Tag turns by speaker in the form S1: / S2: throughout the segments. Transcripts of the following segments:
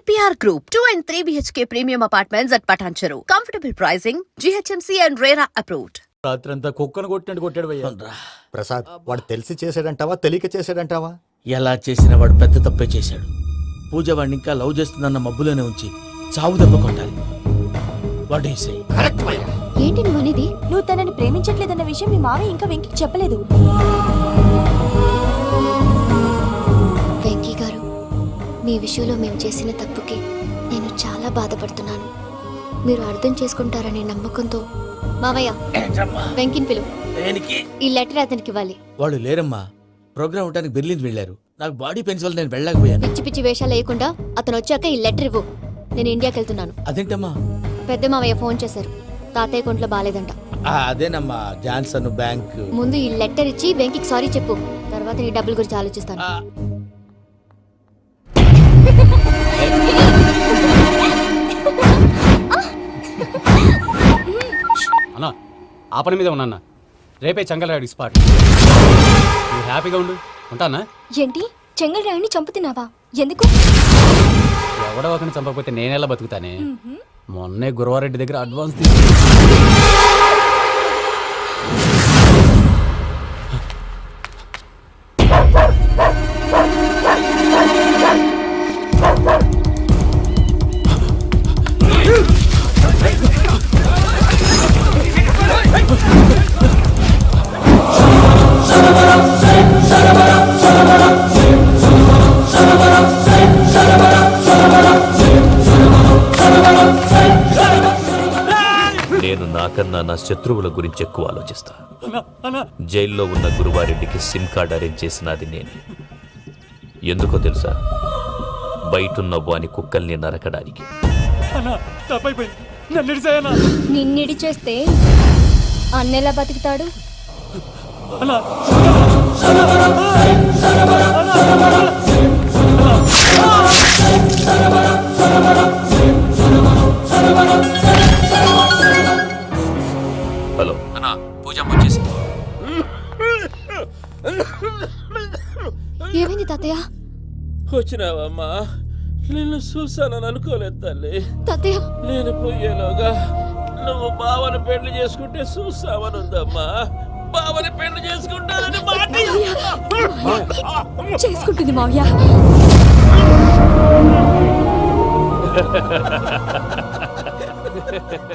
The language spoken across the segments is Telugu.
S1: EPR Group, 2 and 3 BHK premium apartments at Patancheru. Comfortable pricing, GHMC and RERA approved.
S2: రాత్రంతా కుక్కను కొట్టినట్టు కొట్టాడు భయ్యా.
S3: ప్రసాద్ వాడు తెలిసి చేసాడంటావా తెలియక చేసాడంటావా?
S2: ఎలా చేసినా వాడు పెద్ద తప్పే చేశాడు. పూజ వాడిని ఇంకా లవ్ చేస్తుందన్న మబ్బులోనే ఉంచి చావు దెబ్బ కొట్టాలి. What you say?
S4: ఏంటి నువ్వు అనేది? నువ్వు తనని ప్రేమించట్లేదన్న విషయం మీ మావయ్య ఇంకా వెంకికి చెప్పలేదు.
S5: వెంకీ గారు, మీ విషయంలో మేము చేసిన తప్పుకి నేను చాలా బాధపడుతున్నాను. మీరు అర్థం చేసుకుంటారనే నమ్మకంతో మావయ్య వెంకిని పిలువు. ఈ లెటర్ అతనికి ఇవ్వాలి.
S2: వాళ్ళు లేరమ్మా, ప్రోగ్రామ్ ఉండడానికి బెర్లిన్ వెళ్ళారు. నాకు బాడీ పెయిన్స్ వల్ల నేను వెళ్ళలేకపోయాను.
S5: పిచ్చి పిచ్చి వేషాలు వేయకుండా అతను వచ్చాక ఈ లెటర్ ఇవ్వు. నేను ఇండియాకి వెళ్తున్నాను.
S2: అదేంటమ్మా?
S5: పెద్ద మావయ్య ఫోన్ చేశారు. తాతయ్య కొంట్లో బాలేదంట.
S2: అదేనమ్మా, జాన్సన్ బ్యాంక్.
S5: ముందు ఈ లెటర్ ఇచ్చి వెంకికి సారీ చెప్పు. తర్వాత నీ డబ్బుల గురించి ఆలోచిస్తాను.
S6: అన్నా ఆ పని మీద ఉన్నా. రేపే చెంగల్రాయుడికి స్పాట్. నువ్వు హ్యాపీగా ఉండు. ఉంటానా?
S4: ఏంటి చెంగల్రాయుడిని చంపుతున్నావా? ఎందుకు?
S6: ఎవడో ఒకరిని చంపకపోతే నేనెలా బతుకుతానే? మొన్నే గురవారెడ్డి దగ్గర అడ్వాన్స్ తీసుకు.
S7: నేను నాకన్నా నా శత్రువుల గురించి ఎక్కువ ఆలోచిస్తా. జైల్లో ఉన్న గురువారెడ్డికి సిమ్ కార్డ్ అరేంజ్ చేసినది నేనే. ఎందుకో తెలుసా? బయటున్న వాని కుక్కల్ని నరకడానికి.
S4: నిన్నిడి చేస్తే అన్నెలా బతుకుతాడు?
S7: హలో అన్నా, పూజమ్మ వచ్చేసింది.
S5: ఏమైంది తాతయ్య?
S2: వచ్చినావమ్మా? నిన్ను చూసానని అనుకోలేదు తల్లి.
S5: తాతయ్య,
S2: నేను పోయేలోగా నువ్వు బావని పెళ్లి చేసుకుంటే చూసావని ఉందమ్మా. బావని పెళ్లి చేసుకుంటానని
S4: చేసుకుంటుంది మావయ్య.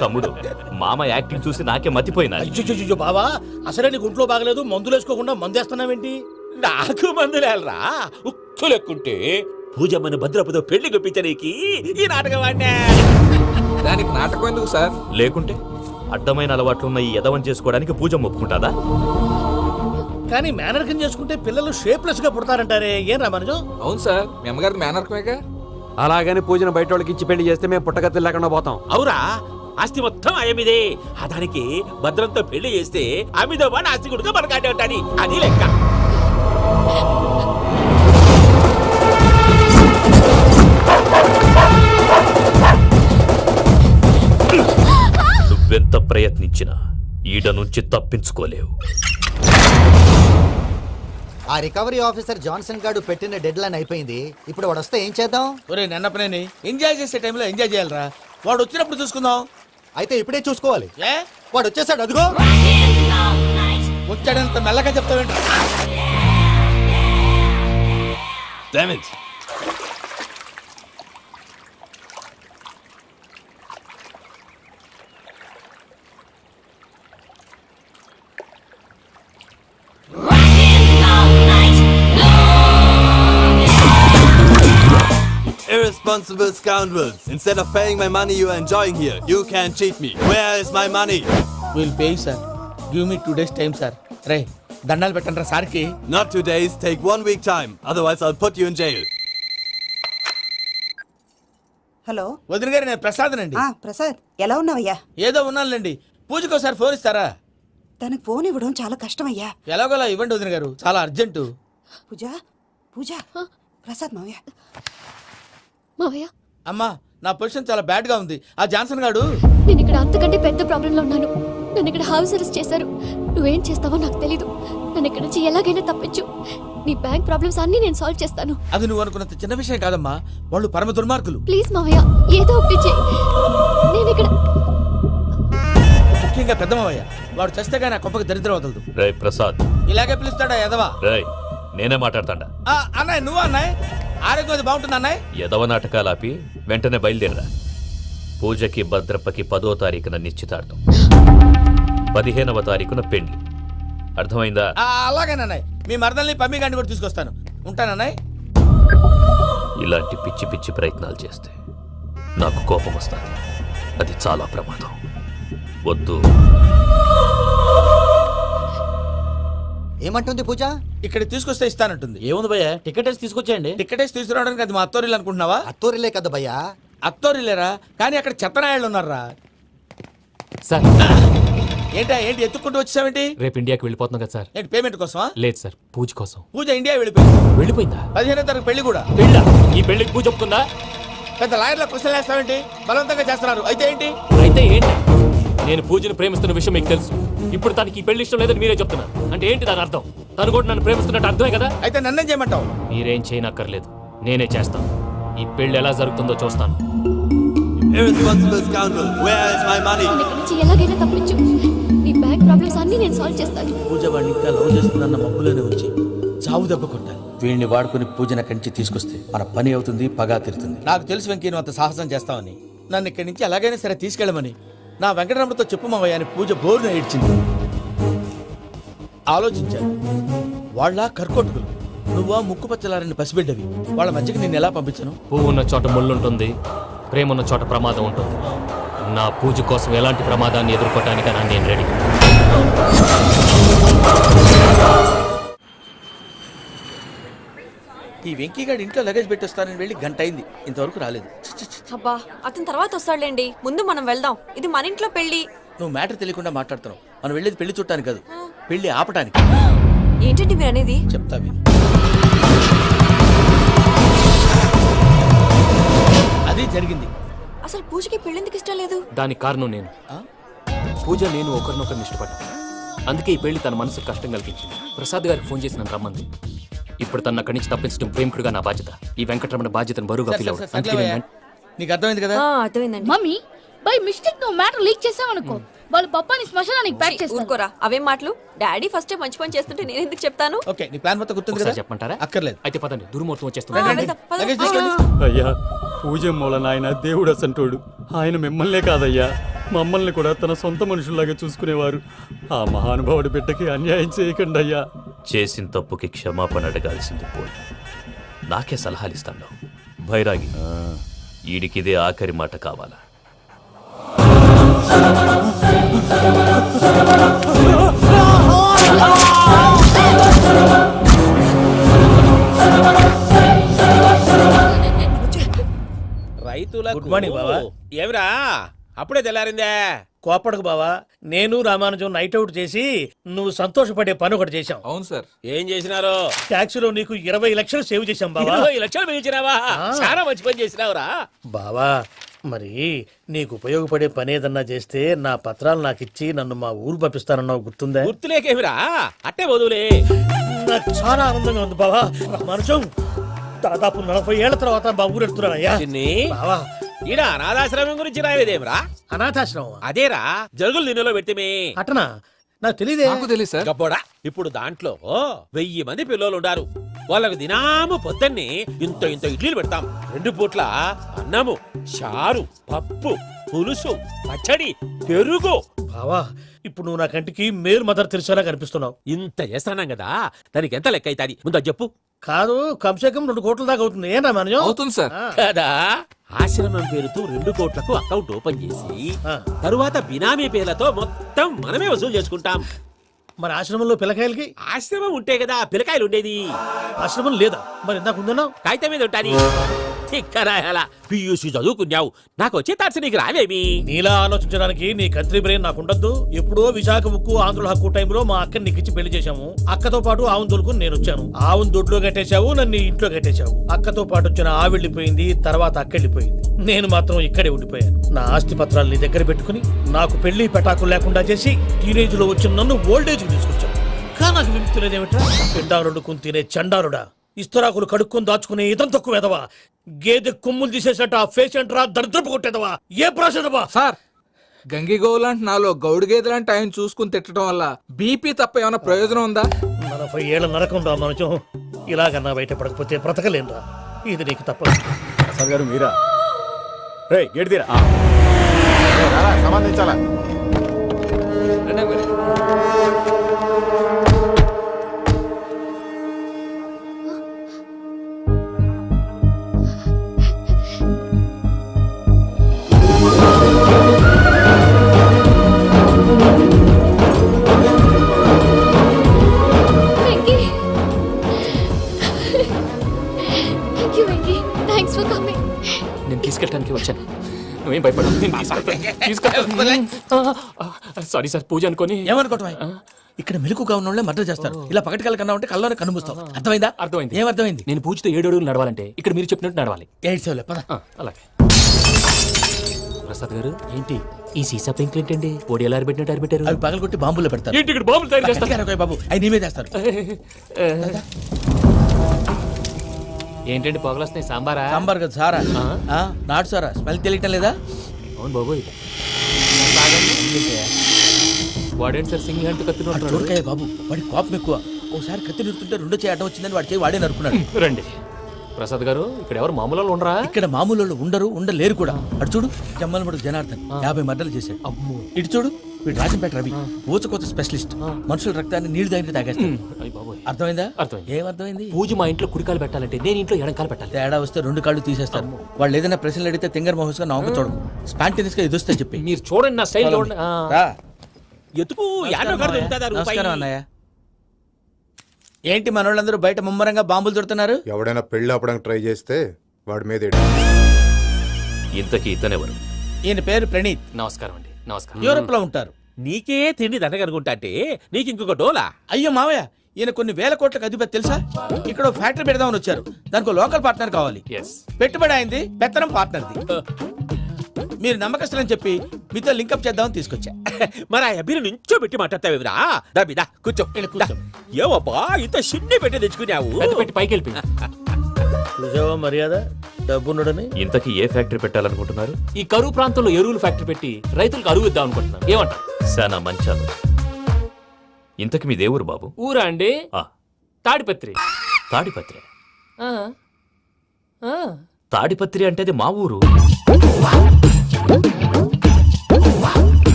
S7: తమ్ముడు, మామ యాక్టింగ్ చూసి నాకే మతిపోయినా.
S2: బావా, అసలే నీకు ఒంట్లో బాగలేదు, మందులు వేసుకోకుండా మందేస్తున్నావేంటి? నాకు మందులేరా? ఉక్కు లెక్కుంటే పూజమ్మని భద్రపదో పెళ్లి గొప్పించడానికి ఈ నాటకం ఆడినా.
S8: దానికి నాటకం ఎందుకు సార్?
S7: లేకుంటే అడ్డమైన అలవాట్లున్న ఈ యదవం చేసుకోవడానికి పూజమ్మ ఒప్పుకుంటాదా?
S2: కానీ మేనర్కం చేసుకుంటే పిల్లలు షేప్లెస్ గా పుడతారంటారే, ఏం రామానుజం?
S8: అవును సార్, మీ అమ్మగారి మేనర్కమేగా.
S6: అలాగని పూజను బయట వాళ్ళకి ఇచ్చి పెళ్లి చేస్తే మేము పుట్టగతి లేకుండా పోతాం.
S9: అవురా? ఆస్తి మొత్తం ఆయమిదే. దానికి భద్రంతో పెళ్లి చేస్తే ఆమెతో పాటు ఆస్తి గుడిగా మనకాడే ఉంటాని. అది లెక్క.
S7: నువ్వెంత ప్రయత్నించినా ఈడ నుంచి తప్పించుకోలేవు.
S3: ఆ రికవరీ ఆఫీసర్ జాన్సన్ గారు పెట్టిన డెడ్ లైన్ అయిపోయింది. ఇప్పుడు వాడు వస్తే ఏం చేద్దాం?
S2: ఒరే నన్నపనేని, ఎంజాయ్ చేసే టైంలో ఎంజాయ్ చేయాలరా. వాడు వచ్చినప్పుడు చూసుకుందాం.
S3: అయితే ఇప్పుడే చూసుకోవాలి.
S2: ఏ
S3: వాడు వచ్చేసాడు, అదిగో.
S2: వచ్చాడంత మెల్లగా చెప్తావేంటి?
S10: Irresponsible scoundrels. Instead of paying my money you are enjoying here, you can't cheat me. Where is my money?
S2: We'll pay, sir. Give me 2 days time, sir. రే, దండాలు పెట్టండి రా సార్కి.
S10: Not 2 days, take 1 week time. Otherwise I'll put you in jail.
S11: Hello
S2: వదిన గారు, నేను ప్రసాదనండి.
S11: ప్రసాద్, ఎలా ఉన్నావయ్యా?
S2: ఏదో ఉన్నానులేండి. పూజకి ఒకసారి ఫోన్ ఇస్తారా?
S11: తనకు ఫోన్ ఇవ్వడం చాలా కష్టమయ్యా.
S2: ఎలాగోలా ఇవ్వండి వదిన గారు, చాలా అర్జెంటు.
S11: పూజ పూజ ప్రసాద్ మావయ్య.
S5: మావయ్య,
S2: అమ్మా, నా పొజిషన్ చాలా బ్యాడ్ గా ఉంది. ఆ జాన్సన్ గాడు.
S5: నేను ఇక్కడ అంతకంటే పెద్ద ప్రాబ్లం లో ఉన్నాను. నన్ను ఇక్కడ హౌస్ అరెస్ట్ చేశారు. నువ్వేం చేస్తావో నాకు తెలీదు. నన్ను ఇక్కడ నుంచి ఎలాగైనా తప్పించు. నీ బ్యాంక్ ప్రాబ్లమ్స్ అన్ని నేను సాల్వ్ చేస్తాను.
S2: అది నువ్వు అనుకున్నంత చిన్న విషయం కాదమ్మా, వాళ్ళు పరమ దుర్మార్గులు.
S5: ప్లీజ్ మావయ్య, ఏదో ఒకటి చెయ్యి. నేను ఇక్కడ
S2: ముఖ్యంగా పెద్ద మావయ్య, వాడు చస్తే కానీ ఆ కొంపకి దరిద్రం వదలదు.
S7: రేయ్ ప్రసాద్,
S2: ఇలాగే పిలుస్తాడా ఎదవా?
S7: రేయ్ నేనే మాట్లాడతాడా?
S2: అన్నయ్య నువ్వు అన్నయ్య, ఆరోగ్యం అది బాగుంటుంది అన్నయ్య.
S7: ఎదవ నాటకాలు ఆపి వెంటనే బయలుదేరరా. పూజకి భద్రప్పకి 10వ తారీఖున నిశ్చితార్థం, 15వ తారీఖున పెళ్లి. అర్థమైందా?
S2: అలాగేనన్నయ్య, మీ మరదల్ని పమ్మి గండి కూడా తీసుకొస్తాను. ఉంటానన్నయ్య.
S7: ఇలాంటి పిచ్చి పిచ్చి ప్రయత్నాలు చేస్తే నాకు కోపం వస్తుంది. అది చాలా ప్రమాదం. వద్దు.
S3: ఏమంటుంది పూజ?
S2: ఇక్కడ తీసుకొస్తే ఇస్తానంటుంది.
S6: ఏముంది భయ్య, టికెట్ వేసి తీసుకొచ్చేయండి.
S2: టికెటేసి తీసుకురావడానికి అది మా అత్తోరిల్లు అనుకుంటున్నావా?
S3: అత్తూరిలే కదా భయ్యా.
S2: అత్తోరిల్లేరా, కానీ అక్కడ చెత్తనాయాళ్ళు ఉన్నారా.
S6: సార్
S2: ఏంటి ఎత్తుక్కుంటూ వచ్చావేంటి?
S6: రేపు ఇండియాకి వెళ్ళిపోతున్నాం కదా సార్.
S2: ఏంటి పేమెంట్ కోసమా?
S6: లేదు సార్, పూజ కోసం.
S2: పూజ ఇండియా వెళ్ళిపోయింది.
S6: వెళ్ళిపోయిందా?
S2: 15వ తారీఖు పెళ్లి కూడా.
S6: పెళ్ళా? ఈ పెళ్లికి పూజ ఒప్పుకుందా?
S2: పెద్ద లాయర్ల క్వశ్చన్ వేస్తావేంటి? బలవంతంగా చేస్తున్నారు. అయితే ఏంటి?
S6: అయితే ఏంటి? నేను పూజను ప్రేమిస్తున్న విషయం మీకు తెలుసు. ఇప్పుడు తనకి ఈ పెళ్లి ఇష్టం లేదని మీరే చెప్తున్నారు. అంటే ఏంటి దాని అర్థం? తను కూడా నన్ను ప్రేమిస్తున్నట్టు అర్థమే కదా?
S2: అయితే నన్నేం చేయమంటావు?
S6: మీరేం చేయనక్కర్లేదు, నేనే చేస్తాను. ఈ పెళ్లి ఎలా జరుగుతుందో చూస్తాను.
S10: Irresponsible scoundrel, where is my money?
S5: నన్ను ఇక్కడి నుంచి ఎలాగైనా తప్పించు. నీ బ్యాంక్ ప్రాబ్లమ్స్ అన్ని నేను సాల్వ్ చేస్తాను.
S2: పూజ వాడిని ఇంకా లవ్ చేస్తుందన్న మబ్బులోనే వచ్చి చావు దెబ్బ కొట్టాలి. వీడిని వాడుకుని పూజన కంచి తీసుకొస్తే మన పని అవుతుంది, పగా తీరుతుంది. నాకు తెలుసు వెంకీ నువ్వు అంత సాహసం చేస్తావని. నన్ను ఇక్కడి నుంచి ఎలాగైనా సరే తీసుకెళ్ళమని నా వెంకటరమణతో చెప్పు మావయ్య అని పూజ బోరున ఏడ్చింది. ఆలోచించాను, వాళ్ళ కర్కోటకులు, నువ్వా ముక్కు పచ్చలారని పసిబిడ్డవి. వాళ్ళ మధ్యకి నేను ఎలా పంపించను?
S6: పువ్వు ఉన్న చోట ముళ్ళు ఉంటుంది, ప్రేమ ఉన్న చోట ప్రమాదం ఉంటుంది. నా పూజ కోసం ఎలాంటి ప్రమాదాన్ని ఎదుర్కోవటానికైనా నేను రెడీ.
S2: ఈ వెంకీగాడి ఇంట్లో లగేజ్ పెట్టొస్తానని వెళ్ళి గంట అయింది, ఇంతవరకు రాలేదు.
S4: అబ్బా, అతని తర్వాత వస్తాడులేండి, ముందు మనం వెళ్దాం. ఇది మన ఇంట్లో పెళ్లి.
S2: నువ్వు మ్యాటర్ తెలియకుండా మాట్లాడుతున్నావు. మనం వెళ్ళేది పెళ్లి చూడటానికి కాదు, పెళ్లి ఆపటానికి.
S4: ఏంటండి మీరు అనేది?
S2: చెప్తా విను. అది జరిగింది.
S4: అసలు పూజకి పెళ్ళెందుకు ఇష్టం లేదు?
S6: దానికి కారణం నేను. పూజ నేను ఒకరినొకరిని ఇష్టపడ్డా. అందుకే ఈ పెళ్లి తన మనసుకు కష్టం కలిగించింది. ప్రసాద్ గారికి ఫోన్ చేసి నన్ను రమ్మంది. ఇప్పుడు తన అక్కడి నుంచి తప్పించడం ప్రేమికుడుగా నా బాధ్యత. ఈ వెంకటరమణ బాధ్యతను బరువుగా ఫీల్ అవ్వడం. అందుకే నేను
S2: నీకు అర్థమైంది కదా?
S4: అర్థమైందండి.
S12: మమ్మీ బై మిస్టేక్ నువ్వు మ్యాటర్ లీక్ చేసావనుకో, వాళ్ళు పప్పాని శ్మశానానికి ప్యాక్ చేస్తారు.
S4: ఊరుకోరా, అవేం మాటలు. డాడీ ఫస్ట్ మంచి పని చేస్తుంటే నేను ఎందుకు చెప్తాను?
S2: ఓకే, నీ ప్లాన్ మొత్తం గుర్తుంది
S6: ఒకసారి
S2: కదా?
S6: చెప్పమంటారా?
S2: అక్కర్లేదు.
S6: అయితే పదండి, దుర్ముహూర్తం
S2: రండి,
S6: వచ్చేస్తుంది.
S2: రండి.
S4: వెళ్దాం, పద.
S2: లగేజ్ తీసుకెళ్ళు.
S6: అయ్యా, పూజ మూలన ఆయన దేవుడు అసంటోడు. ఆయన మిమ్మల్నే కాదయ్యా, మమ్మల్ని కూడా తన సొంత మనుషుల్లాగా చూసుకునేవారు. ఆ మహానుభావుడి బిడ్డకి అన్యాయం చేయకండి అయ్యా.
S7: చేసిన తప్పుకి క్షమాపణ అడగాల్సింది పోయి నాకే సలహాలు ఇస్తాడు భైరాగి. ఈడికిదే ఆఖరి మాట కావాలా?
S9: రైతులకు
S2: గుడ్ మార్నింగ్ బావా.
S9: ఏమిరా అప్పుడే తెల్లారిందే?
S2: కోపడకు బావా, నేను రామానుజం నైట్ అవుట్ చేసి నువ్వు సంతోషపడే పని ఒకటి చేశాం.
S8: అవును సార్.
S9: ఏం చేసినారు?
S2: ట్యాక్సీలో నీకు 20 లక్షలు సేవ్ చేశాం బావా.
S9: 20 లక్షలు మిగిల్చినావా? చాలా మంచి పని చేసినావురా.
S2: బావా, మరి నీకు ఉపయోగపడే పని ఏదన్నా చేస్తే నా పత్రాలు నాకు ఇచ్చి నన్ను మా ఊరు పంపిస్తానన్నావు, గుర్తుందా?
S9: గుర్తులేకేమిరా, అట్టే వదులే.
S2: నాకు చాలా ఆనందంగా ఉంది బావా. రామానుజం, దాదాపు 40 ఏళ్ల తర్వాత మా ఊరు ఎడుతున్నానయ్యా.
S9: చిన్ని,
S2: బావా,
S9: ఈడ అనాథాశ్రమం గురించి రాయలేదేమిరా?
S2: అనాథాశ్రమం
S9: అదేరా, జరుగులు నిన్నలో పెట్టిమే.
S2: అటనా? నాకు తెలియదే.
S8: నాకు తెలియదు సార్.
S9: గబ్బోడా, ఇప్పుడు దాంట్లో 1000 మంది పిల్లలు ఉండారు. వాళ్ళకు దినాము పొద్దున్నే ఇంత ఇంత ఇడ్లీలు పెడతాం. 2 పూట్ల అన్నము, చారు, పప్పు, పులుసు, పచ్చడి, పెరుగు.
S2: బావా, ఇప్పుడు నువ్వు నా కంటికి మేలు మదర్ తెరిసేలా కనిపిస్తున్నావు.
S9: ఇంత చేస్తున్నాం కదా, దానికి ఎంత లెక్క అవుతుంది ముందు అది చెప్పు.
S2: కాదు, కంసేకం 2 కోట్ల దాకా అవుతుంది. ఏం రామానుజం?
S8: అవుతుంది సార్.
S9: కదా, ఆశ్రమం పేరుతో 2 కోట్లకు అకౌంట్ ఓపెన్ చేసి
S2: ఆ.
S9: తరువాత బినామీ పేర్లతో మొత్తం మనమే వసూలు చేసుకుంటాం.
S2: మరి ఆశ్రమంలో పిల్లకాయలకి?
S9: ఆశ్రమం ఉంటే కదా పిల్లకాయలు ఉండేది.
S2: ఆశ్రమం లేదా? మరి ఇందాక ఉందన్నావు.
S9: కాగితం మీద ఉంటాని. తిక్కరాయాలా, పియూసీ చదువుకున్నావు, నాకు వచ్చే తాట్స్ నీకు రావేమి?
S2: నీలా ఆలోచించడానికి నీ కంట్రీ బ్రెయిన్ నాకు ఉండద్దు. ఎప్పుడో విశాఖ ఉక్కు ఆంధ్రుల హక్కు టైంలో మా అక్కని నీకిచ్చి పెళ్లి చేశాము. అక్కతో పాటు ఆవును దొడుకుని నేను వచ్చాను. ఆవును దొడ్లో కట్టేశావు, నన్ను ఈ ఇంట్లో కట్టేశావు. అక్కతో పాటు వచ్చిన ఆవిళ్ళిపోయింది, తర్వాత అక్క వెళ్ళిపోయింది. నేను మాత్రం ఇక్కడే ఉండిపోయాను. నా ఆస్తి పత్రాలు నీ దగ్గర పెట్టుకుని నాకు పెళ్లి పెటాకులు లేకుండా చేసి టీనేజ్ లో వచ్చిన నన్ను ఓల్డేజ్ తీసుకొచ్చావు. నాకు విముక్తి లేదేమిట్రా? పిండారుడు తినే చండారుడా, ఇస్తరాకులు కడుక్కొని దాచుకునే ఇతం తక్కువ ఎదవా, గేదె కొమ్ములు తీసేసట ఆ పేషెంట్ రా దరిద్రపు కొట్టేదవా, ఏ ప్రాసెదవా?
S8: సార్ గంగిగోవు లాంటి నాలో గౌడు గేదె లాంటి ఆయన చూసుకుని తిట్టడం వల్ల బీపీ తప్ప ఏమైనా ప్రయోజనం ఉందా?
S2: 40 ఏళ్ళ నరకం రా మనుషం. ఇలాగన్నా బయట పడకపోతే బ్రతకలేనురా. ఇది నీకు తప్పదు.
S13: ప్రసాద్ గారు మీరా? రే గేట్ తీరా. సంబంధించాలా?
S5: Venky thank you Venky, thanks for coming.
S6: నేను తీసుకెళ్ళడానికి వచ్చాను, నువ్వేం భయపడవు. సారీ సార్, పూజ అనుకొని.
S2: ఏమనుకోవటం? ఇక్కడ మెలకుగా ఉన్న వాళ్ళే మర్డర్ చేస్తారు. ఇలా పగటి కళ్ళ కన్నా ఉంటే కళ్ళలోనే కనుమూస్తావు. అర్థమైందా?
S6: అర్థమైంది.
S2: ఏమర్థమైంది?
S6: నేను పూజతో 7 అడుగులు నడవాలంటే ఇక్కడ మీరు చెప్పినట్టు నడవాలి.
S2: 8 సేవలే పద.
S6: అలాగే. ప్రసాద్ గారు,
S2: ఏంటి
S6: ఈ సీసా పెంకులు ఏంటండి? పొడి ఎలా అరబెట్టినట్టు అరబెట్టారు?
S2: అవి పగలగొట్టి బాంబులో పెడతారు.
S6: ఏంటి ఇక్కడ బాంబులు తయారు చేస్తారు?
S2: గట్టిగా అరవై బాబు, అవి నీవే చేస్తారు.
S6: ఏంటండి పొగలొస్తున్నాయి? సాంబారా?
S2: సాంబార్ కదా సారా. నాటు సారా. స్మెల్ తెలియటం లేదా?
S6: అవును బాబోయ్. వాడేంటి సార్ సింగిల్ హ్యాండ్ కత్తి నరుకుతున్నాడు?
S2: చూడకాయ బాబు, వాడి కోపం ఎక్కువ. ఒకసారి కత్తి నిరుతుంటే రెండో చేయి అడ్డం వచ్చిందని వాడి చేయి వాడే నరుకున్నాడు.
S6: రండి ప్రసాద్ గారు, ఇక్కడ ఎవరు మామూలు వాళ్ళు ఉండరా?
S2: ఇక్కడ మామూలు వాళ్ళు ఉండరు, ఉండలేరు కూడా. అటు చూడు, జమ్మలమడు జనార్దన్ 50 మర్డర్లు చేశాడు.
S6: అమ్మో.
S2: ఇటు చూడు, వీడు రాజంపేట రవి ఊచకోత స్పెషలిస్ట్. మనుషుల రక్తాన్ని నీళ్లు దగ్గర తాగేస్తాడు.
S6: అయ్య బాబోయ్.
S2: అర్థమైందా?
S6: అర్థమైంది.
S2: ఏమర్థమైంది?
S6: పూజ మా ఇంట్లో కుడికాలు పెట్టాలంటే నేను ఇంట్లో ఎడంకాలు పెట్టాలి.
S2: తేడా వస్తే 2 కాళ్ళు తీసేస్తారు. వాళ్ళు ఏదైనా ప్రశ్నలు అడిగితే తింగర్ మహోస్ గా నవ్వు చూడకు. స్పాంటినియస్ గా ఎదుస్తా చెప్పి.
S6: మీరు చూడండి నా స్టైల్ చూడండి.
S2: రా.
S9: ఎతుకు యాడో కాడ దొరుకుతుందా రూపాయి?
S2: నమస్కారం అన్నయ్య. ఏంటి మనోళ్ళందరూ బయట ముమ్మరంగా బాంబులు దొరుకుతున్నారు?
S13: ఎవడైనా పెళ్ళి ఆపడానికి ట్రై చేస్తే వాడి మీద
S7: ఇంతకీ ఇతనెవరు?
S2: ఈయన పేరు ప్రణీత్.
S6: నమస్కారం అండి. నమస్కారం.
S2: యూరోప్ లో ఉంటారు.
S9: నీకే తిండి దండగనుకుంటా అంటే నీకు ఇంకొక డోలా?
S2: అయ్యో మావయ్య, ఈయన కొన్ని వేల కోట్లకు అధిపతి తెలుసా? ఇక్కడ ఓ ఫ్యాక్టరీ పెడదామని వచ్చారు. దానికి లోకల్ పార్ట్నర్ కావాలి.
S6: ఎస్.
S2: పెట్టుబడి అయింది, పెత్తనం పార్ట్నర్ది. మీరు నమ్మకస్తులని చెప్పి మీతో లింకప్ చేద్దామని తీసుకొచ్చా.
S9: మరి ఆ అబ్బిని నుంచో పెట్టి మాట్లాడతావేమిరా? దాబిదా కూర్చో.
S2: కూర్చో.
S9: ఏవబ్బా ఇంత సిన్ని పెట్టి తెచ్చుకున్నావు?
S6: పెద్ద పెట్టి పైకి వెళ్ళి
S2: చూసావా మర్యాద, డబ్బున్నడని.
S7: ఇంతకీ ఏ ఫ్యాక్టరీ పెట్టాలనుకుంటున్నారు?
S6: ఈ కరువు ప్రాంతంలో ఎరువులు ఫ్యాక్టరీ పెట్టి రైతులకు అరువు ఇద్దాం అనుకుంటున్నాను. ఏమంటారు?
S7: శానా మంచాలు. ఇంతకి మీ దేవురు బాబు?
S6: ఊరా అండి?
S7: ఆ,
S6: తాడిపత్రి.
S7: తాడిపత్రి.
S6: ఆ. ఆ.
S7: తాడిపత్రి అంటే అది మా ఊరు.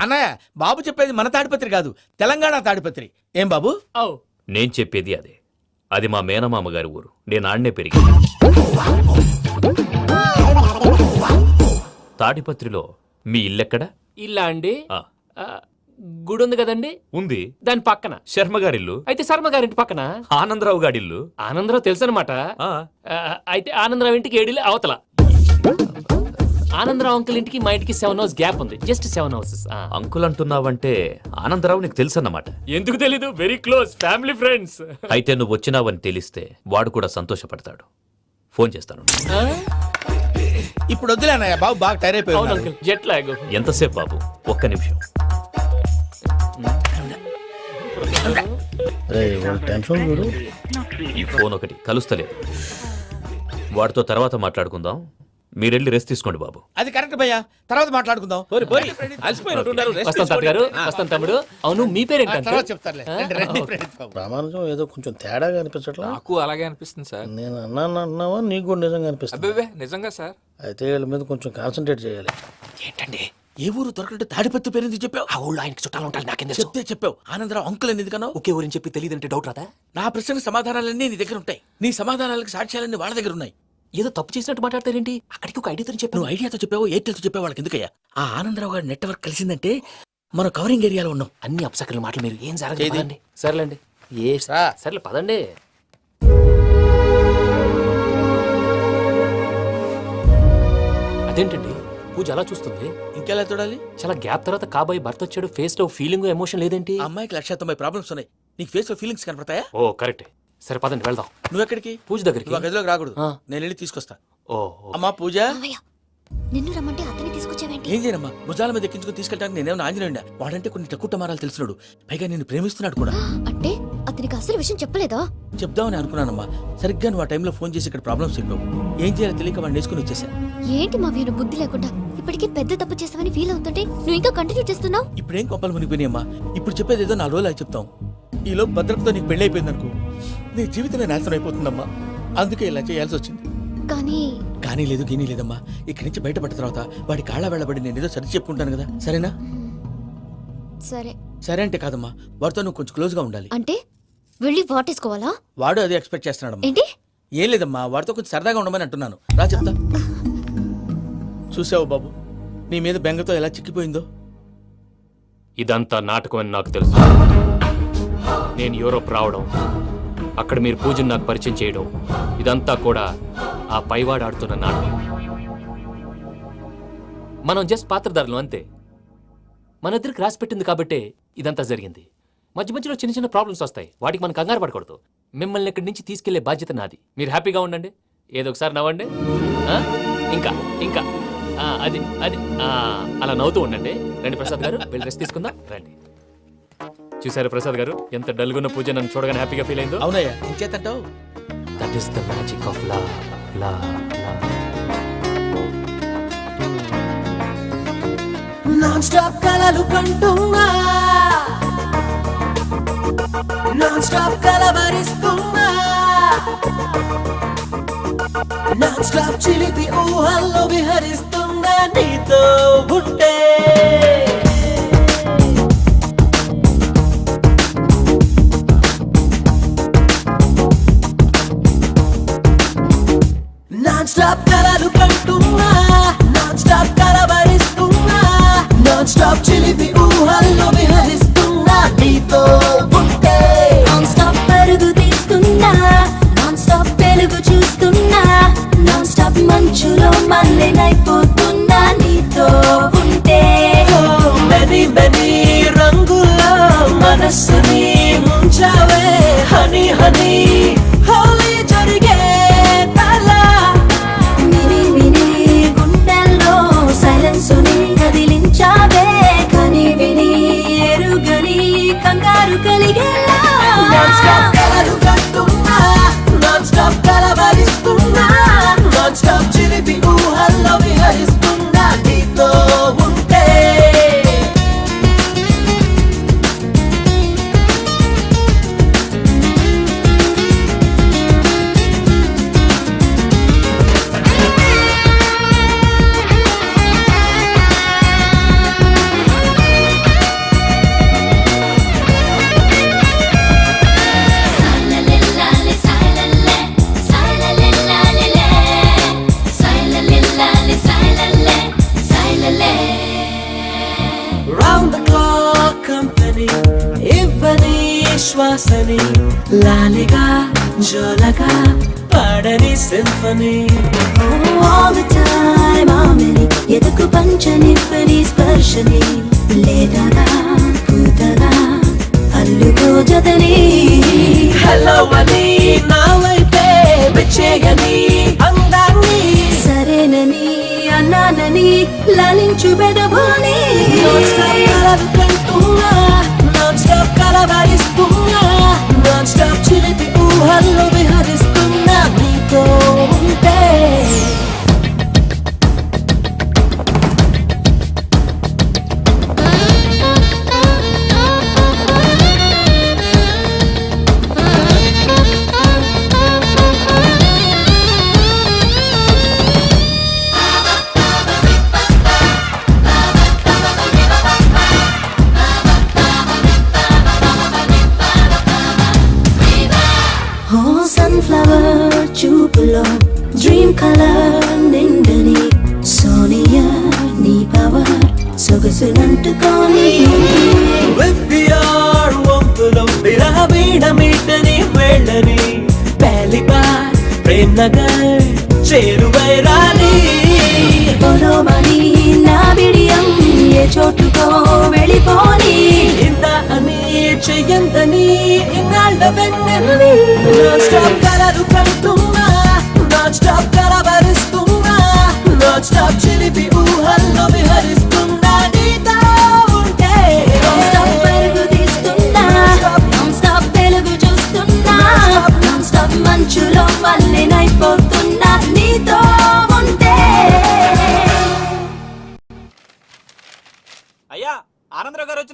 S2: అన్నయ్య, బాబు చెప్పేది మన తాడిపత్రి కాదు, తెలంగాణ తాడిపత్రి. ఏం బాబు?
S7: నేను చెప్పేది అదే. అది మా మేనమామ గారి ఊరు. నేను ఆడనే పెరిగి. తాడిపత్రిలో మీ ఇల్లెక్కడ?
S6: ఇల్లా అండి?
S7: ఆ,
S6: గుడి ఉంది కదండి,
S7: ఉంది.
S6: దాని పక్కన
S7: శర్మ గారిల్లు.
S6: అయితే శర్మ గారింటి పక్కన
S7: ఆనందరావు గారిల్లు.
S6: ఆనందరావు తెలుసు అనమాట.
S7: ఆ,
S6: అయితే ఆనందరావు ఇంటికి 7 ఇల్లు అవతల. ఆనందరావు అంకుల్ ఇంటికి మా ఇంటికి 7 హౌస్ గ్యాప్ ఉంది. Just 7 houses.
S7: అంకుల్ అంటున్నావంటే ఆనందరావు నీకు తెలుసన్నమాట.
S6: ఎందుకు తెలీదు? Very close family friends.
S7: అయితే నువ్వు వచ్చినావని తెలిస్తే వాడు కూడా సంతోషపడతాడు. ఫోన్ చేస్తాను.
S2: ఇప్పుడు వద్దులే అన్నయ్య, బాబు బాగా టైర్
S6: అవును
S2: అయిపోయింది.
S6: Uncle, jet lag.
S7: ఎంతసేపు బాబు? ఒక్క నిమిషం.
S2: టెన్షన్ చూడు.
S7: ఈ ఫోన్ ఒకటి కలుస్తలేదు. వాడితో తర్వాత మాట్లాడుకుందాం. మీరెళ్ళి రెస్ట్ తీసుకోండి బాబు.
S2: అది కరెక్ట్ భయ్యా, తర్వాత మాట్లాడుకుందాం.
S9: అలసిపోయినట్టున్నారు. రెస్ట్
S6: వస్తాం తాత గారు, వస్తాం తమ్ముడు. అవును, మీ పేరేంటి
S2: తర్వాత
S6: అంకుల్?
S2: చెప్తారులే. రండి, రండి, ప్రణీత్ బాబు.
S14: రామానుజం ఏదో కొంచెం తేడాగా అనిపించట్లా?
S8: నాకు అలాగే అనిపిస్తుంది సార్.
S14: నేను అన్నావా నీకు కూడా నిజంగా అనిపిస్తుంది?
S8: అబ్బే నిజంగా సార్.
S14: అయితే వీళ్ళ మీద కొంచెం కాన్సన్ట్రేట్ చేయాలి.
S6: ఏంటండి
S2: ఏ ఊరు దొరకట్టు తాడిపత్రి పేరు ఎందుకు చెప్పావు?
S6: ఆ ఊళ్ళో ఆయనకి చుట్టాలు ఉంటారు, నాకేం తెలుసు?
S2: చెప్తే చెప్పావు. ఆనందరావు అంకుల్ అని ఎందుకన్నావు?
S6: ఒకే ఊరిని చెప్పి తెలియదంటే డౌట్ రాదా?
S2: నా ప్రశ్నకు సమాధానాలన్నీ నీ దగ్గర ఉంటాయి. నీ సమాధానాలకు సాక్ష్యాలన్నీ వాళ్ళ దగ్గర ఉన్నాయి.
S6: ఏదో తప్పు చేసినట్టు మాట్లాడతారేంటి? అక్కడికి ఒక ఐడియాతో చెప్పు.
S2: నువ్వు ఐడియాతో చెప్పావు, ఎయిర్టెల్తో చెప్పావు, వాళ్ళకి ఎందుకయ్యా? ఆ ఆనందరావు గారి నెట్వర్క్ కలిసిందంటే మనం కవరింగ్ ఏరియాలో ఉన్నాం.
S6: అన్ని అప్సకల మాటలు మీరు ఏం
S2: ఏది?
S6: జరగదండి. సర్లేండి. సర్లే పదండి. అదేంటండి పూజ అలా చూస్తుంది?
S2: ఇంకెలా చూడాలి?
S6: చాలా గ్యాప్ తర్వాత కాబోయే భర్త వచ్చాడు, ఫేస్ లో ఫీలింగ్ ఎమోషన్ లేదేంటి?
S2: ఆ అమ్మాయికి 190 ప్రాబ్లమ్స్ ఉన్నాయి. నీకు ఫేస్ లో ఫీలింగ్స్ కనపడతాయా?
S6: ఓ కరెక్ట్. సరే పదండి వెళ్దాం.
S2: నువ్వు ఎక్కడికి?
S6: పూజ దగ్గరికి.
S2: నువ్వు ఆ గదిలోకి రాకూడదు.
S6: ఆ.
S2: నేను వెళ్ళి తీసుకొస్తా.
S6: ఓ
S2: అమ్మా పూజ,
S5: మావయ్య నిన్ను రమ్మంటే అతన్ని తీసుకొచ్చావేంటి?
S14: ఏం చేయనమ్మా, భుజాల మీద ఎక్కించుకుని తీసుకెళ్ళడానికి నేనేమన్నా ఆంజనేయుడా? వాడంటే కొన్ని తక్కువ మారాలు తెలిసినాడు, పైగా నిన్ను ప్రేమిస్తున్నాడు కూడా.
S5: అంటే అతనికి అసలు విషయం చెప్పలేదా?
S14: చెప్దామని అనుకున్నానమ్మా, సరిగ్గా నువ్వు ఆ టైంలో ఫోన్ చేసి ఇక్కడ ప్రాబ్లమ్స్ చెప్పావు. ఏం చేయాలో తెలియక వాడిని వేసుకుని వచ్చేసా.
S5: ఏంటి మావయ్య నువ్వు బుద్ధి లేకుండా ఇప్పటికే పెద్ద తప్పు చేస్తావని ఫీల్ అవుతుంటే నువ్వు ఇంకా కంటిన్యూ చేస్తున్నావు?
S14: ఇప్పుడేం కొప్పలు మునిగిపోయినాయమ్మా, ఇప్పుడు చెప్పేది ఏదో 4 రోజులు అయి చెప్తాం. ఈలో భద్రతతో నీకు పెళ్లి అయిపోయింది అనుకో, నీ జీవితమే నాశనం అయిపోతుందమ్మా. అందుకే ఇలా చేయాల్సి వచ్చింది. కానీ లేదు గీనీ లేదమ్మా, ఇక్కడి నుంచి బయటపడ్డ తర్వాత వాడి కాళ్ళ వెళ్ళబడి నేను ఏదో సరి చెప్పుకుంటాను కదా, సరేనా?
S5: సరే.
S14: సరే అంటే కాదమ్మా, వాడితో నువ్వు కొంచెం క్లోజ్ గా ఉండాలి.
S5: అంటే వెళ్ళి వాటేసుకోవాలా?
S14: వాడు అదే ఎక్స్పెక్ట్ చేస్తున్నాడమ్మా.
S5: ఏంటి?
S14: ఏం లేదమ్మా, వాడితో కొంచెం సరదాగా ఉండమని అంటున్నాను. రా చెప్తా. చూసావు బాబు, నీ మీద బెంగతో ఎలా చిక్కిపోయిందో.
S6: ఇదంతా నాటకం అని నాకు తెలుసు. నేను యూరోప్ రావడం, అక్కడ మీరు పూజను నాకు పరిచయం చేయడం, ఇదంతా కూడా ఆ పైవాడు ఆడుతున్న నాటకం. మనం జస్ట్ పాత్రధారులు అంతే. మన ఇద్దరికి రాసి పెట్టింది కాబట్టే ఇదంతా జరిగింది. మధ్య మధ్యలో చిన్న చిన్న ప్రాబ్లమ్స్ వస్తాయి, వాటికి మనం కంగారు పడకూడదు. మిమ్మల్ని ఇక్కడి నుంచి తీసుకెళ్లే బాధ్యత నాది. మీరు హ్యాపీగా ఉండండి, ఏదో ఒకసారి నవ్వండి. ఇంకా ఇంకా అది అది అలా నవ్వుతూ ఉండండి. రండి ప్రసాద్ గారు, వెళ్ళి రెస్ట్ తీసుకుందాం. రండి. చూసారా ప్రసాద్ గారు, ఎంత డల్గున్న పూజ నన్ను చూడగానే హ్యాపీగా ఫీల్ అయిందో?
S14: అవునయ్యా, ఇంకేతంటావు?
S6: That is the magic of love.
S11: Non stop కలలు కంటున్నా, నాన్ స్టాప్ కలవరిస్తున్నా, నాన్ స్టాప్ చిలిపి ఊహల్లో విహరిస్తున్నా నీతో ఉంటే. నాన్ స్టాప్ కలలు కంటున్నా, నాన్ స్టాప్ కలవరిస్తున్నా, నాన్ స్టాప్ చిలిపి ఊహల్లో విహరిస్తున్నా నీతో ఉంటే. నాన్ స్టాప్ పరుగు తీస్తున్నా, నాన్ స్టాప్ వెలుగు చూస్తున్నా, నాన్ స్టాప్ మంచులో మల్లెనైపోతున్నా నీతో ఉంటే. మెనీ మెనీ రంగుల్లో మనస్సుని ముంచావే హనీ హనీ, హోలీ జరిగే సైలెన్సుని కదిలించావే, కని విని ఎరుగని కంగారు కలిగేలా. నాన్ స్టాప్ కలలు కంటున్నా, నాన్ స్టాప్ కలవరిస్తున్నా, నాన్ స్టాప్ చిలిపి ఊహల్లో విహరిస్తున్నా నీతో ఉంటే. శ్వాసని లాలిగా జోలగా పాడని సింఫనీ. All the time ఆమెని ఎదుకు పంచని పని స్పర్శని, లేదగా పూతగా అల్లుకో జతని. హలో అని నా వైపే వచ్చేయని అందాన్ని, సరేనని అన్నానని లాలించు బెదబోని. నాన్ స్టాప్ కలలు కంటున్నా, నాన్ స్టాప్ కలవరిస్తున్నా, నాన్ స్టాప్ చిలిపి ఊహల్లో విహరిస్తున్నా నీతో ఉంటే. సన్ఫ్లవర్ చూపులో డ్రీమ్ కలర్ నిండని, సోనియా నీ పవర్ సొగసునంటుకొని. వంతులో విరహ వీణ మీటని వెళ్ళని, పహలి బార్ ప్రేమ్ నగర్ చేరువై రాని. పొలోమని నా బిడియం ఏ చోటుకో వెళ్ళిపోని, ఇంత అని చెయ్యంతని ఇన్నాళ్ళ వెన్నెల్ని. నాన్ స్టాప్ కలలు కంటున్నా, నాన్ స్టాప్ కలవరిస్తున్నా, నాన్ స్టాప్ చిలిపి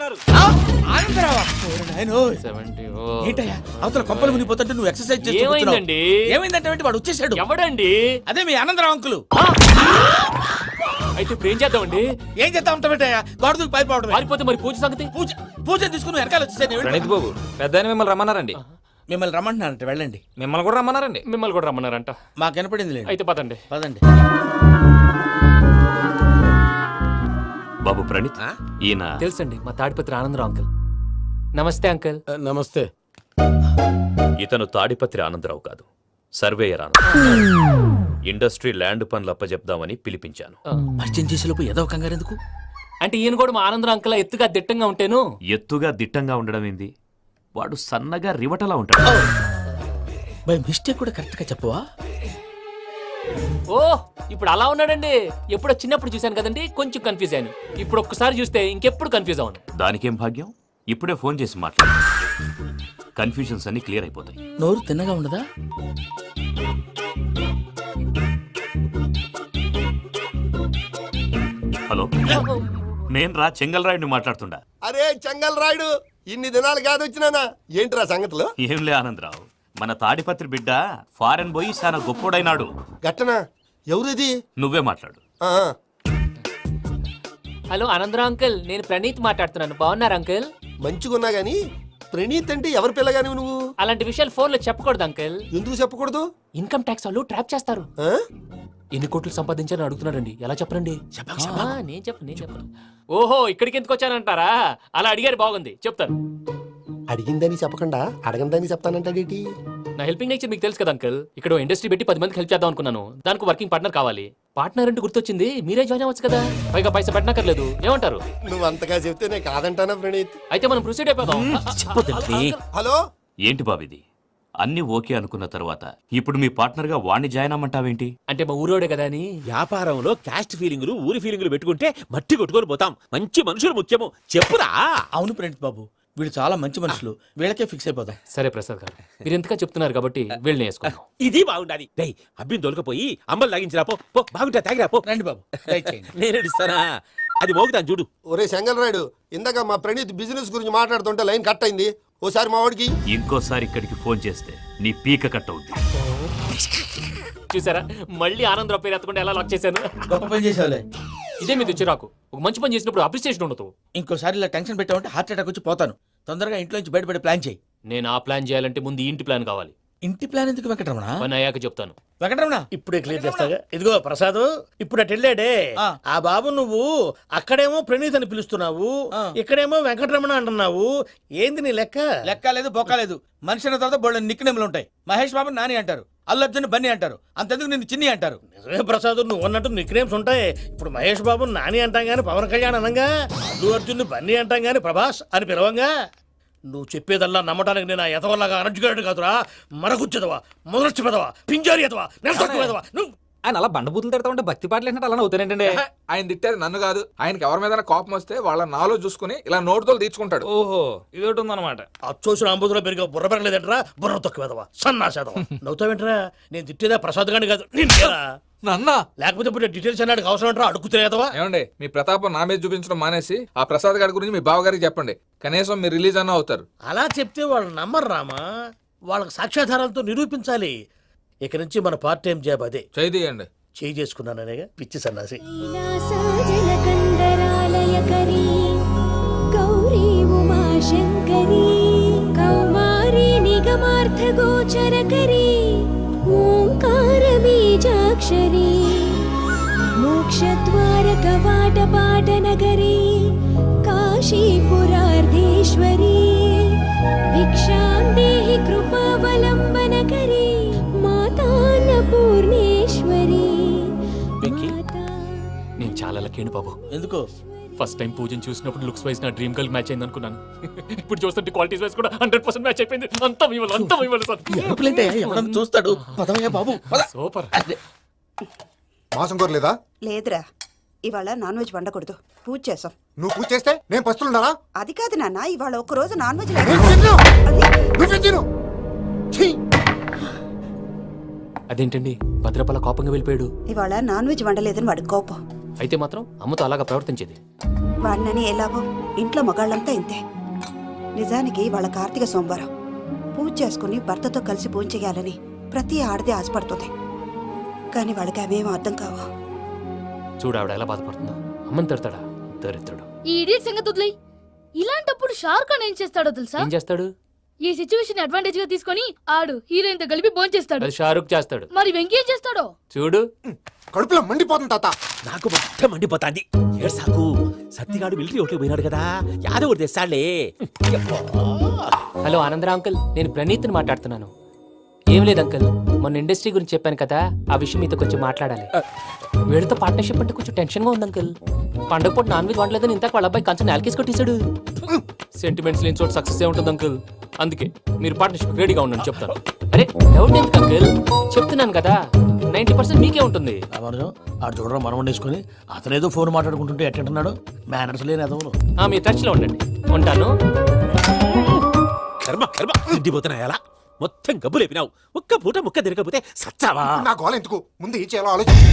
S10: ఉన్నారు.
S14: ఆనందరావా? ఓరి నాయనో. ఏంటయ్యా అవతల కొంపలు మునిగిపోతుంటే నువ్వు ఎక్సర్సైజ్ చేస్తూ కూర్చున్నావు.
S6: ఏమైందండి?
S14: ఏమైందంటే వాడు వచ్చేసాడు.
S6: ఎవడండి?
S14: అదే మీ ఆనందరావు అంకులు.
S6: అయితే ఇప్పుడు ఏం చేద్దామండి?
S14: ఏం చేస్తా ఉంటావేటయ్యా? గోడ దూకి పైపోవడం.
S6: పారిపోతే మరి పూజ సంగతి?
S14: పూజ తీసుకుని వెనకాల వచ్చేసాను.
S13: ప్రణీత్ బాబు పెద్ద మిమ్మల్ని రమ్మన్నారండి.
S14: మిమ్మల్ని రమ్మంటున్నారంట, వెళ్ళండి.
S13: మిమ్మల్ని కూడా రమ్మన్నారండి.
S6: మిమ్మల్ని కూడా రమ్మన్నారంట.
S14: మాకు వినపడింది లేదు.
S6: అయితే పదండి.
S14: పదండి.
S7: బాబు ప్రణీత్, ఈయన
S6: తెలుసండి, మా తాడిపత్రి ఆనందరావు అంకుల్. నమస్తే అంకుల్.
S13: నమస్తే.
S7: ఇతను తాడిపత్రి ఆనందరావు కాదు, సర్వేయర్ ఆనందరావు. ఇండస్ట్రీ ల్యాండ్ పనులు అప్పజెప్దామని పిలిపించాను.
S14: పరిచయం చేసేలోపు ఏదో కంగారు ఎందుకు?
S6: అంటే ఈయన కూడా మా ఆనందరావు అంకుల్ ఎత్తుగా దిట్టంగా ఉంటాను.
S7: ఎత్తుగా దిట్టంగా ఉండడం ఏంది? వాడు సన్నగా రివటలా ఉంటాడు.
S14: బై మిస్టేక్ కూడా కరెక్ట్ గా చెప్పవా?
S6: ఓ ఇప్పుడు అలా ఉన్నాడండి. ఎప్పుడో చిన్నప్పుడు చూశాను కదండి, కొంచెం కన్ఫ్యూజ్ అయ్యాను. ఇప్పుడు ఒక్కసారి చూస్తే ఇంకెప్పుడు కన్ఫ్యూజ్ అవును.
S7: దానికేం భాగ్యం, ఇప్పుడే ఫోన్ చేసి మాట్లాడు. కన్ఫ్యూజన్స్ అన్ని క్లియర్ అయిపోతాయి.
S14: నోరు తిన్నగా ఉండదా?
S7: హలో, నేను రా చెంగల్ రాయుడిని మాట్లాడుతుండా.
S10: అరే చెంగల్ రాయుడు, ఇన్ని దినాలు కాదు వచ్చినానా? ఏంట్రా సంగతులు?
S7: ఏంలే ఆనందరావు, మన తాడిపత్రి బిడ్డ ఫారెన్ పోయి చాలా గొప్పోడైనాడు.
S10: గట్టనా? ఎవరిది?
S7: నువ్వే మాట్లాడు.
S6: హలో ఆనందరావు అంకుల్, నేను ప్రణీత్ మాట్లాడుతున్నాను. బాగున్నారు అంకుల్?
S10: మంచిగున్నా గాని ప్రణీత్ అంటే ఎవరి పిల్లగాని నువ్వు?
S6: అలాంటి విషయాలు ఫోన్ లో చెప్పకూడదు అంకుల్.
S10: ఎందుకు చెప్పకూడదు?
S6: ఇన్కమ్ ట్యాక్స్ వాళ్ళు ట్రాప్ చేస్తారు. ఎన్ని కోట్లు సంపాదించాలని అడుగుతున్నారండి. ఎలా చెప్పరండి? నేను చెప్పను. ఓహో, ఇక్కడికి ఎందుకు వచ్చానంటారా? అలా అడిగారు, బాగుంది, చెప్తాను.
S10: అడిగిందని చెప్పకుండా అడగందని చెప్తానంటాడేటి?
S6: నా హెల్పింగ్ నేచర్ మీకు తెలుసు కదా అంకుల్. ఇక్కడ ఇండస్ట్రీ పెట్టి 10 మందికి హెల్ప్ చేద్దాం అనుకున్నాను. దానికి వర్కింగ్ పార్ట్నర్ కావాలి. పార్ట్నర్ అంటే గుర్తొచ్చింది, మీరే జాయిన్ అవ్వచ్చు కదా. పైగా పైసా పెట్టనక్కర్లేదు. ఏమంటారు?
S10: నువ్వు అంతగా చెప్తే నేను కాదంటానా ప్రణీత్?
S6: అయితే మనం ప్రొసీడ్ అయిపోదాం.
S10: హలో,
S7: ఏంటి బాబిది? అన్ని ఓకే అనుకున్న తర్వాత ఇప్పుడు మీ పార్ట్నర్ గా వాణ్ణి జాయిన్ అమ్మంటావేంటి?
S6: అంటే మా ఊరోడే కదా అని.
S9: వ్యాపారంలో క్యాస్ట్ ఫీలింగులు, ఊరి ఫీలింగులు పెట్టుకుంటే మట్టి కొట్టుకొని పోతాం. మంచి మనుషులు ముఖ్యము. చెప్పురా.
S14: అవును ప్రణీత్ బాబు, వీళ్ళు చాలా మంచి మనుషులు. వీళ్ళకే ఫిక్స్ అయిపోదాం.
S6: సరే ప్రసాద్ గారు, మీరు ఎంతగా చెప్తున్నారు కాబట్టి వీళ్ళని వేసుకుందాం.
S9: ఇది బాగుండాలి. డై అబ్బిని దొలకపోయి అమ్మలు లాగించిరా పో. బాగుంటా తాగిరా పో.
S14: రండి బాబు, దయచేయండి.
S9: నేను ఇస్తానా? అది మోగుతాను చూడు.
S10: ఒరే చెంగల్ రాయుడు, ఇందాక మా ప్రణీత్ బిజినెస్ గురించి మాట్లాడుతుంటే లైన్ కట్ అయింది. ఓసారి మా వాడికి.
S7: ఇంకోసారి ఇక్కడికి ఫోన్ చేస్తే నీ పీక కట్ అవుద్ది.
S6: చూసారా, మళ్ళీ ఆనందరావు పేరు ఎత్తకుండా ఎలా లాక్ చేశాను.
S14: గొప్ప పని చేసావులే.
S6: ఇదే మీద చిరాకు. ఒక మంచి పని చేసినప్పుడు అప్రిసియేషన్ ఉండదు.
S14: ఇంకోసారి ఇలా టెన్షన్ పెట్టామంటే హార్ట్ అటాక్ వచ్చి పోతాను. తొందరగా ఇంట్లో నుంచి బయటపడే ప్లాన్ చేయి.
S6: నేను ఆ ప్లాన్ చేయాలంటే ముందు ఈ ఇంటి ప్లాన్ కావాలి.
S14: ఇంటి ప్లాన్ ఎందుకు వెంకటరమణ?
S6: పని అయ్యాక చెప్తాను.
S14: వెంకటరమణ
S2: ఇప్పుడే క్లియర్ చేస్తాగా. ఇదిగో ప్రసాద్, ఇప్పుడు అటు వెళ్ళాడే ఆ బాబు, నువ్వు అక్కడేమో ప్రణీత్ అని పిలుస్తున్నావు, ఇక్కడేమో వెంకటరమణ అంటున్నావు. ఏంది నీ లెక్క?
S14: లెక్క లేదు, బొక్క లేదు. మనిషి అన్న తర్వాత బోళ్ళ నిక్నెములు ఉంటాయి. మహేష్ బాబు నాని అంటారు, అల్లు అర్జున్ బన్నీ అంటారు, అంతెందుకు నిన్ను చిన్ని అంటారు.
S2: నిజమే ప్రసాద్, నువ్వు అన్నట్టు నిక్నేమ్స్ ఉంటాయి. ఇప్పుడు మహేష్ బాబు నాని అంటాం గాని పవన్ కళ్యాణ్ అనంగా, అల్లు అర్జున్ బన్నీ అంటాం గాని ప్రభాస్ అని పిలవంగా. నువ్వు చెప్పేదల్లా నమ్మటానికి నేను ఆ ఎతవల్లాగా అనర్జుగాడు కాదురా. మరగుచ్చదవా, మొదలచ్చి పెదవా, పింజారి ఎదవా, నెలసొక్కుదవా. నువ్వు
S13: ఆయన అలా బండబూతులు తిడతా ఉంటే భక్తి పాటలు ఏంటంటే అలా అవుతానంటే.
S8: ఆయన తిట్టేది నన్ను కాదు. ఆయనకి ఎవరి మీద కోపం వస్తే వాళ్ళ నాలో చూసుకుని ఇలా నోటుతో తీర్చుకుంటాడు.
S13: ఓహో, ఇదొకటి ఉందన్నమాట.
S2: అచ్చోసిన అంబుధులో పెరిగా బుర్ర పెరగలేదంటరా. బుర్ర తొక్కువేదవా, సన్నాసేదవా. నవ్వుతావేంట్రా? నేను తిట్టేదా ప్రసాద్ గాని కాదు, నిన్నేరా.
S8: నన్నా?
S2: లేకపోతే ఇప్పుడు డీటెయిల్స్ అన్నాడు అవసరం అంటారా? అడుగుతులేదవా.
S8: ఏమండి, మీ ప్రతాపం నా మీద చూపించడం మానేసి ఆ ప్రసాద్ గారి గురించి మీ బావగారికి చెప్పండి. కనీసం మీరు రిలీజ్ అన్న అవుతారు.
S2: అలా చెప్తే వాళ్ళు నమ్మరు రామా. వాళ్ళకి సాక్ష్యాధారాలతో నిరూపించాలి. ఇక నుంచి మన పార్ట్ టైం జాబ్ అదే.
S8: చేయండి.
S2: చేయి చేసుకున్నాననేగా పిచ్చి సన్నాసి.
S4: గౌరీ ఉమాశంకరీ కౌమారీ నిగమార్థగోచరకరీ ఓంకార బీజాక్షరీ మోక్షద్వార కవాట పాటనగరీ కాశీపురార్ధేశ్వరీ భిక్షాం దేహి కృపావలంబనకరీ మాతాన్నపూర్ణేశ్వరీ.
S6: నేను చాలా లక్కీని బాబు.
S14: ఎందుకో?
S6: ఫస్ట్ టైం పూజను చూసినప్పుడు లుక్స్ వైజ్ నా డ్రీమ్ గర్ల్ మ్యాచ్ అయింది అనుకున్నాను. ఇప్పుడు చూస్తుంటే క్వాలిటీస్ వైజ్ కూడా 100% మ్యాచ్ అయిపోయింది. అంతా ఇవ్వాలి సార్.
S14: ఎవడన్నా చూస్తాడు. పదవయ్యా బాబు,
S6: సూపర్.
S3: మాసం కోరలేదా?
S4: లేదురా, ఇవాళ నాన్ వెజ్ వండకూడదు. పూజ చేసాం.
S3: నువ్వు పూజ చేస్తే నేను పస్తులున్నారా?
S4: అది కాదు నాన్న, ఇవాళ ఒక్క రోజు నాన్ వెజ్
S6: అదేంటండి, భద్రపల కోపంగా వెళ్ళిపోయాడు.
S4: ఇవాళ నాన్ వెజ్ వండలేదని వాడి కోపం.
S6: అయితే మాత్రం అమ్మతో అలాగా ప్రవర్తించేది.
S15: వాడినని ఎలాగో ఇంట్లో మగాళ్ళంతా ఇంతే. నిజానికి వాళ్ళ కార్తీక సోమవారం పూజ చేసుకుని భర్తతో కలిసి పూజ చేయాలని ప్రతి ఆడది ఆశపడుతుంది. కానీ వాళ్ళకి అవేం అర్థం కావు.
S6: చూడు ఆవిడ ఎలా బాధపడుతుందో. అమ్మని తిడతాడా దరిద్రుడు.
S12: ఈ ఇడియట్ సంగతి వదిలేయ్. ఇలాంటప్పుడు షారుఖ్ ఖాన్ ఏం చేస్తాడో తెలుసా?
S6: ఏం చేస్తాడు?
S12: ఈ సిచ్యువేషన్ అడ్వాంటేజ్ గా తీసుకొని ఆడు హీరోయిన్ తో కలిపి బోన్ చేస్తాడు.
S6: అది షారుఖ్ చేస్తాడు.
S12: మరి వెంకీ ఏం చేస్తాడో
S6: చూడు.
S13: కడుపులో మండిపోతుంది తాత.
S9: నాకు మొత్తం మండిపోతాంది. ఏడ్సాకు సత్తిగాడు మిలిటరీ ఒకటి పోయినాడు కదా, యాదవ్ ఒకటి తెస్తాడులే.
S6: హలో ఆనందరా అంకుల్, నేను ప్రణీత్ని మాట్లాడుతున్నాను. ఏం లేదు అంకుల్, మొన్న ఇండస్ట్రీ గురించి చెప్పాను కదా, ఆ విషయం మీతో కొంచెం మాట్లాడాలి. వీడితో పార్ట్నర్షిప్ అంటే కొంచెం టెన్షన్ గా ఉంది అంకుల్. పండగ పూట నాన్ వెజ్ వండలేదని ఇంతకు వాళ్ళ అబ్బాయి కంచెం నేలకేసి కొట్టేశాడు. సెంటిమెంట్స్ లేని చోట సక్సెస్ ఏ ఉంటుంది అంకుల్. అందుకే మీరు పార్ట్నర్షిప్ రెడీగా ఉండండి చెప్తాను. అరే డౌట్ ఎందుకు అంకుల్, చెప్తున్నాను కదా 90% మీకే ఉంటుంది.
S2: ఆడు చూడడం మనం వండేసుకొని అతనేదో ఫోన్ మాట్లాడుకుంటుంటే ఎట్టంటున్నాడు. మేనర్స్ లేని అదవులు.
S6: మీ టచ్ లో ఉండండి. ఉంటాను.
S9: కర్మ కర్మ తిండిపోతున్నా ఎలా మొత్తం గబ్బు లేపినావు. ఒక్క పూట ముక్క తిరగకపోతే సచ్చావా?
S13: నా గోల ఎందుకు, ముందు ఏం చేయాలో ఆలోచించు.